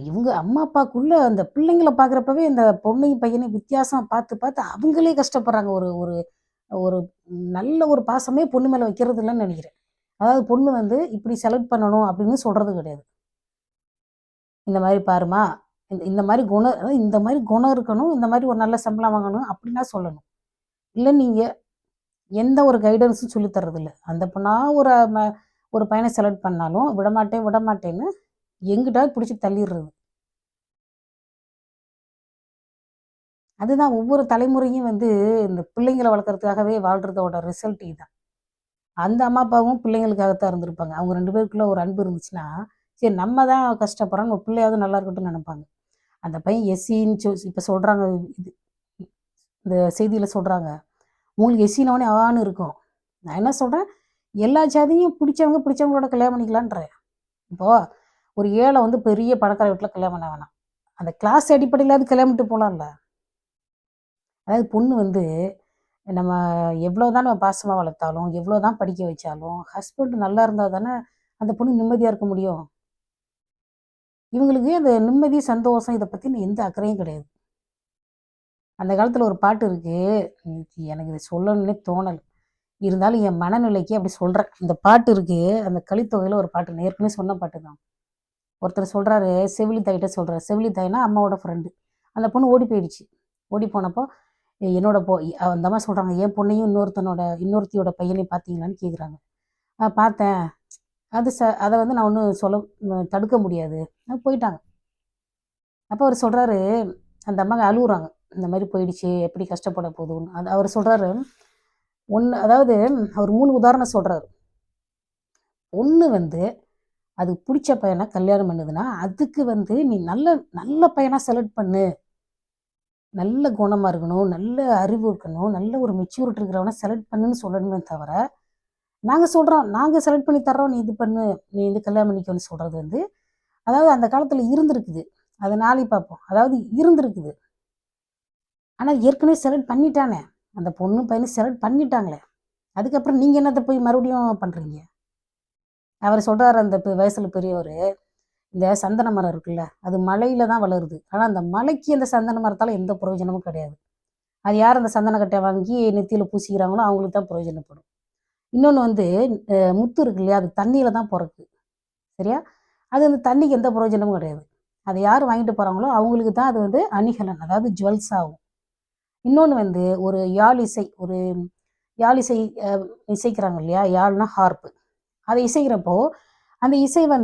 இவங்க அம்மா அப்பாக்குள்ள அந்த பிள்ளைங்கள பார்க்குறப்பவே இந்த பொண்ணையும் பையனையும் வித்தியாசம் பார்த்து பார்த்து அவங்களே கஷ்டப்படுறாங்க. ஒரு ஒரு ஒரு நல்ல ஒரு பாசமே பொண்ணு மேல வைக்கிறது இல்லன்னு நெனைக்கிறேன். அதாவது பொண்ணு வந்து இப்படி செலக்ட் பண்ணணும் அப்படின்னு சொல்றது கிடையாது. இந்த மாரி பாரும்மா, இந்த மாரி குணம் அதாவது இந்த மாரி குணம் இருக்கணும். இந்த மாரி ஒரு நல்ல சம்பளம் வாங்கணும் அப்படின்னா சொல்லணும். இல்ல நீங்க எந்த ஒரு கைடன்ஸும் சொல்லி தர்றதில்ல. அந்த பொண்ணா ஒரு பையன செலக்ட் பண்ணாலும் விடமாட்டேன், விடமாட்டேன்னு எங்கிட்டாவது புடிச்சு தள்ளிர்றது. அதுதான் ஒவ்வொரு தலைமுறையும் வந்து இந்த பிள்ளைங்கள வளர்க்கறதுக்காகவே வாழ்றதோட ரிசல்ட் இதான். அந்த அம்மா, அப்பாவும் பிள்ளைங்களுக்காக தான் இருந்திருப்பாங்க. அவங்க 2 பேருக்குள்ள ஒரு அன்பு இருந்துச்சுன்னா, சரி நம்ம தான் கஷ்டப்படுறோம், நம்ம பிள்ளையாவது நல்லா இருக்கட்டும்னு நெனைப்பாங்க. அந்த பையன் எஸ்சின்னு இப்ப சொல்றாங்க. இது இந்த செய்தியில சொல்றாங்க. உங்களுக்கு எஸ்சினோனே ஆன்னு இருக்கும். நான் என்ன சொல்றேன், எல்லா ஜாதியும் பிடிச்சவங்க பிடிச்சவங்களோட கல்யாணம் பண்ணிக்கலான்றேன். இப்போ ஒரு ஏழை வந்து பெரிய பணக்கார வீட்ல கல்யாணம் பண்ண வேணாம். அந்த கிளாஸ் அடிப்படையிலாவது கல்யாணம் பண்ணிட்டு போலாம்ல. அதாவது பொண்ணு வந்து நம்ம எவ்வளோதான் நம்ம பாசமா வளர்த்தாலும், எவ்வளோதான் படிக்க வச்சாலும், ஹஸ்பண்ட் நல்லா இருந்தா தானே அந்த பொண்ணு நிம்மதியா இருக்க முடியும். இவங்களுக்கு அந்த நிம்மதி, சந்தோஷம் இத பத்தின எந்த அக்கறையும் கிடையாது. அந்த காலத்துல ஒரு பாட்டு இருக்கு. எனக்கு இத சொல்லணும்னே தோணல. இருந்தாலும் என் மனநிலைக்கு அப்படி சொல்றேன். இந்த பாட்டு இருக்கு. அந்த கலித்தொகையில ஒரு பாட்டு. நான் ஏற்கனவே சொன்ன பாட்டு தான். ஒருத்தர் சொல்றாரு, செவிலி தாயிட்ட சொல்றாரு. செவிலி தாய்னா அம்மாவோட ஃப்ரெண்டு. அந்த பொண்ணு ஓடி போயிடுச்சு. ஓடி போனப்போ, என்னோட அந்த அம்மா சொல்றாங்க, "என் பொண்ணையும் இன்னொருத்தியோட பையனையும் பார்த்தீங்களான்னு?" கேட்குறாங்க. பார்த்தேன். அது அத வந்து நான் ஒண்ணும் தடுக்க முடியாது." போயிட்டாங்க. அப்ப அவரு சொல்றாரு, அந்த அம்மாங்க அழுவுறாங்க. இந்த மாரி போயிடுச்சு. எப்படி கஷ்டப்பட போதுன்னு. அவரு சொல்றாரு, அதாவது அவர் 3 உதாரணம் சொல்றாரு. ஒண்ணு வந்து அதுக்கு புடிச்ச பையன கல்யாணம் பண்ணுதுன்னா, அதுக்கு வந்து நீ நல்ல நல்ல பையனா செலக்ட் பண்ணு. நல்ல குணமா இருக்கணும், நல்ல அறிவு இருக்கணும், நல்ல ஒரு மெச்சூரிட்டி இருக்கிறவன செலக்ட் பண்ணுன்னு சொல்லணுமே தவிர, நாங்க சொல்றோம், நாங்க செலக்ட் பண்ணி தர்றோம். நீ இது பண்ணு. நீ வந்து கல்யாணம் பண்ணிக்கோன்னு சொல்றது வந்து, அதாவது அந்த காலத்துல இருந்திருக்குது. அத நாளைக்கு பார்ப்போம். அதாவது இருந்திருக்குது. ஆனா ஏற்கனவே செலக்ட் பண்ணிட்டானே. அந்த பொண்ணு, பையன செலக்ட் பண்ணிட்டாங்களே. அதுக்கப்புறம் நீங்க என்னத்த போய் மறுபடியும் பண்றீங்க? அவரு சொல்றாரு அந்த வயசுல பெரியவரு. இந்த சந்தன மரம் இருக்குல்ல, அது மலையில தான் வளருது. ஆனா அந்த மலைக்கு அந்த சந்தன மரத்தால எந்த பிரயோஜனமும் கிடையாது. அது யார் அந்த சந்தன கட்டைய வாங்கி நெத்தியில பூசிக்கிறாங்களோ, அவங்களுக்கு தான் பிரயோஜனப்படும். இன்னொன்னு வந்து முத்து இருக்கு இல்லையா? அது தண்ணீல தான் பொறக்குது. சரியா? அது அந்த தண்ணிக்கு எந்த பிரயோஜனமும் கிடையாது. அத யார் வாங்கிட்டு போறாங்களோ, அவங்களுக்கு தான் அது வந்து அணிகலன். அதாவது ஜுவல்ஸ் ஆகும். இன்னொன்னு வந்து ஒரு யாழ் இசை அ இசைக்கிறாங்க இல்லையா? யாழ்னா ஹார்ப். அத இசைக்கிறப்போ, அந்த இசை வந்து